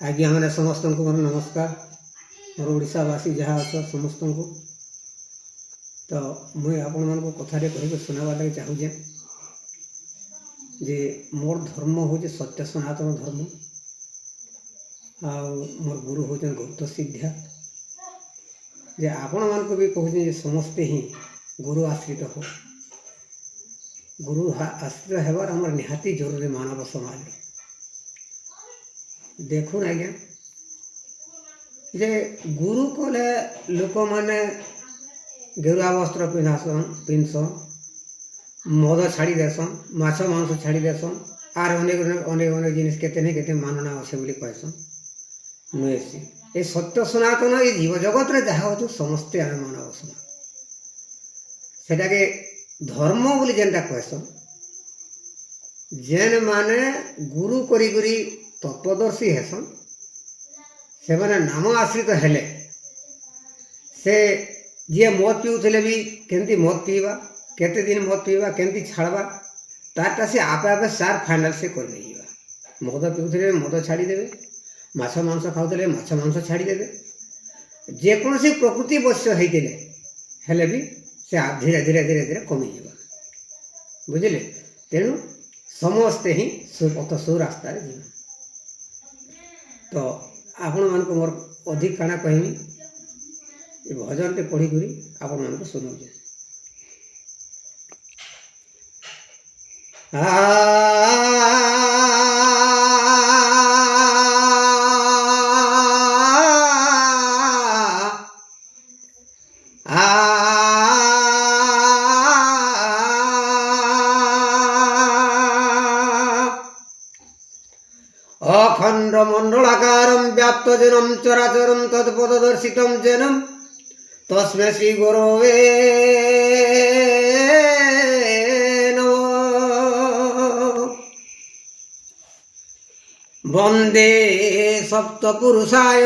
आज्ञा मैंने समस्त को मोर नमस्कार मोर ओडावासी जहाँ अच्छ समस्त को तो मुई आपण मान कथाटे कह सुनावा लगे चाहूजे जे मोर धर्म हूँ सत्य सनातन धर्म आ मोर गुरु हूँ गुप्त सिद्धा जे आपण मान भी कहूँ समस्ते ही गुरु आश्रित हो गुरु आश्रित होवार आम निहाती जरूरी मानव समाज देखुन आज्ञा जे गुरु कले लोक मैंने गेरुआ वस्त्र पिंधसन मद छाड़ी देसन माछ मांस छाड़ी देसन आर अनेक अनेक अनेक जिनिस केते नहीं केते मानना अच्छे बोली कहसन नुएसी ये सत्य सनातन ये जीव जगत रे जहाँ अच्छे समस्ते आम मानव समाज सेटा के धर्म बोली जेनटा कहसन जेन माने गुरु करी करी तत्वदर्शी हेसन से माने नाम आश्रित हेले से जी मद पीऊले भी केमती मद पीवा केते दिन मद पीवा केमती छाड़वा तारटा से आपे आपे सार फाइनाल से कर नहीं मद पीऊले मद छाड़ीदेवे माछ मांस खाऊले माछ मांस छाड़ीदेवे जेकोसी प्रकृति वश्य होते हेले भी से धीरे धीरे धीरे धीरे कमी जावा बुझिले तेणु समस्ते ही सुपथ सुरास्तार जीवन तो आपण मान मोर अधिक काना कहमी ये भजन टे पढ़ी करी आपण मान सुनाऊे अखंड मंडलाकारं व्याप्त जनम चराचरं तत्पददर्शितं जनम तस्मै श्री गुरवे नमः वंदे सप्तपुरुषाय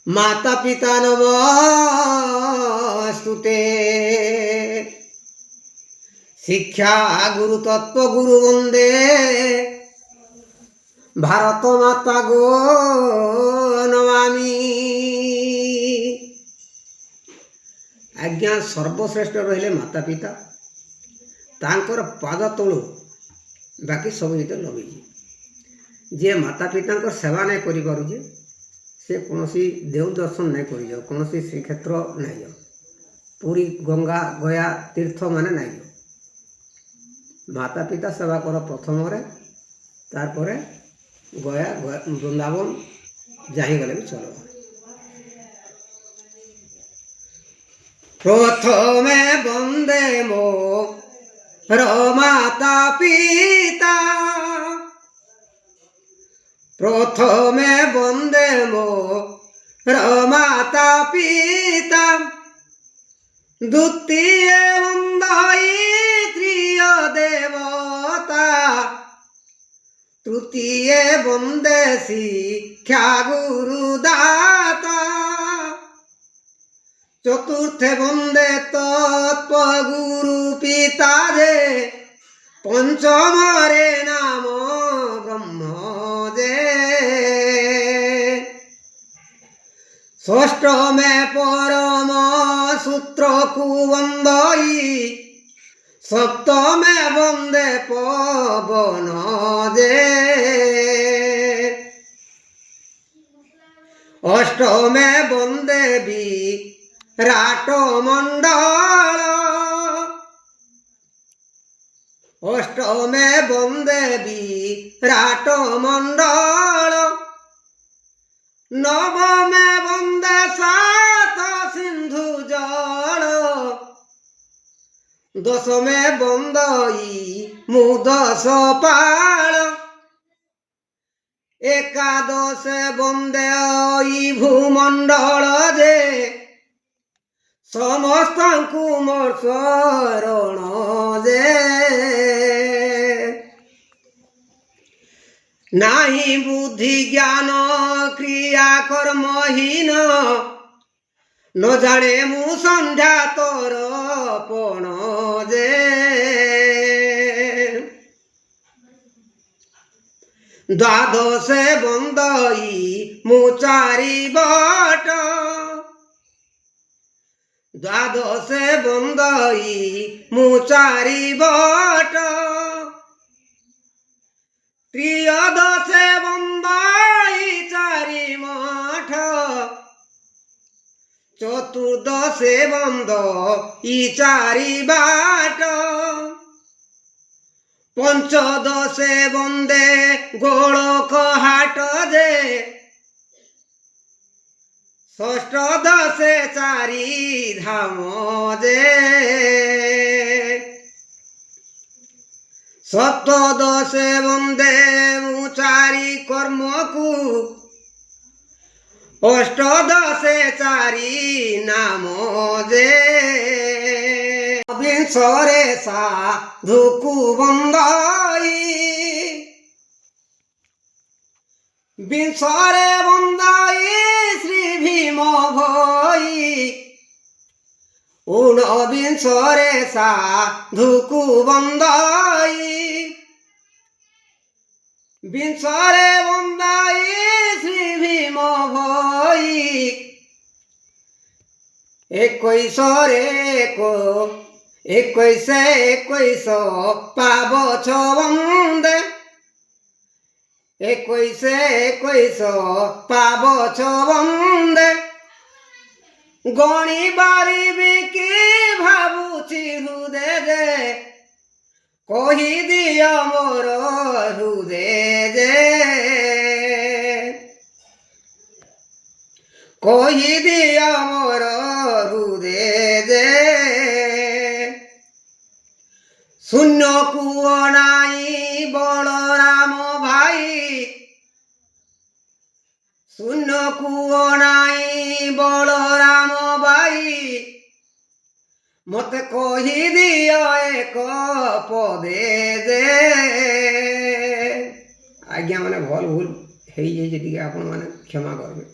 माता पिता नमस्तुते शिक्षा गुरु तत्व गुरु वंदे भारत माता गो नमामि आज्ञा सर्वश्रेष्ठ रहिले माता पिता तांकर पाद तलु बाकी सब जिते लगे जे माता पिता सेवा नहीं करि पारुजे से कौनसी देव दर्शन नहीं करि जाओ कौनसी श्रीक्षेत्र नहीं जाओ पूरी गंगा गया तीर्थ माने नहीं जाओ माता पिता सेवा कर प्रथम तारपरे गया वृंदावन जाही गले भी चलो प्रथमे वंदे मो माता पिता प्रथमे वंदे मो माता पिता द्वितीय वंदे तृतीय देवता तृतीय वंदे शिक्षा गुरुदाता चतुर्थ वंदे तत्व गुरु पिता जे पंचम रे नाम ब्रह्म जे षष्ठ में परम सूत्र को वंदई सप्तमे वंदे पवन जे अष्टमे वंदे विराट मंडल अष्टमे वंदे विराट मंडल नवमे वंदे सात सिंधु जल दशमे वंदई मुदस पाल एकादश वंदे भूमंडल जे समस्त मोर शरण जे नाही बुद्धि ज्ञान क्रिया कर्महीन न जाने मु संध्या तोर पण जे ଦ୍ୱାଦଶେ ବନ୍ଦଇ ମୁଁ ଚାରିବଟ ଦ୍ୱାଦଶେ ବନ୍ଦଇ ମୁଁ ଚାରିବଟ ତ୍ରିୟୋଦଶେ ବନ୍ଦଇ ଚାରି ମଠ ଚତୁର୍ଦଶେ ବନ୍ଦଇ ଚାରି ବାଟ পঞ্চদশে বন্দে গোলক হাট যে ষষ্ঠদশে চারি ধাম যে সপ্তদশে বন্দে মু চারি কর্মকু অষ্টদশে চারি নাম যে বিংশরে সাধুকু বন্দই বিংশরে বন্দই শ্রী ভীম ভই ঊনবিংশরে সাধুকু বন্দই বিংশরে বন্দই শ্রী ভীম ভই একৈশরে একৈশে একৈশ পাবছ বন্দে একৈশে একৈশ পাবছ বন্দে গণি পারিবি কি ভাবুছি হৃদে যে কহি দিও মোর হৃদে যে কহি দিও মোর হৃদে যে শূন্য কুয় নাই বলরাম ভাই শূন্য কুয় নাই বলরাম ভাই মতে কহি দিও এক পদে যে আজ্ঞা মানে ভুল হয়ে যাইছে টিকে আপন মানে ক্ষমা করবে।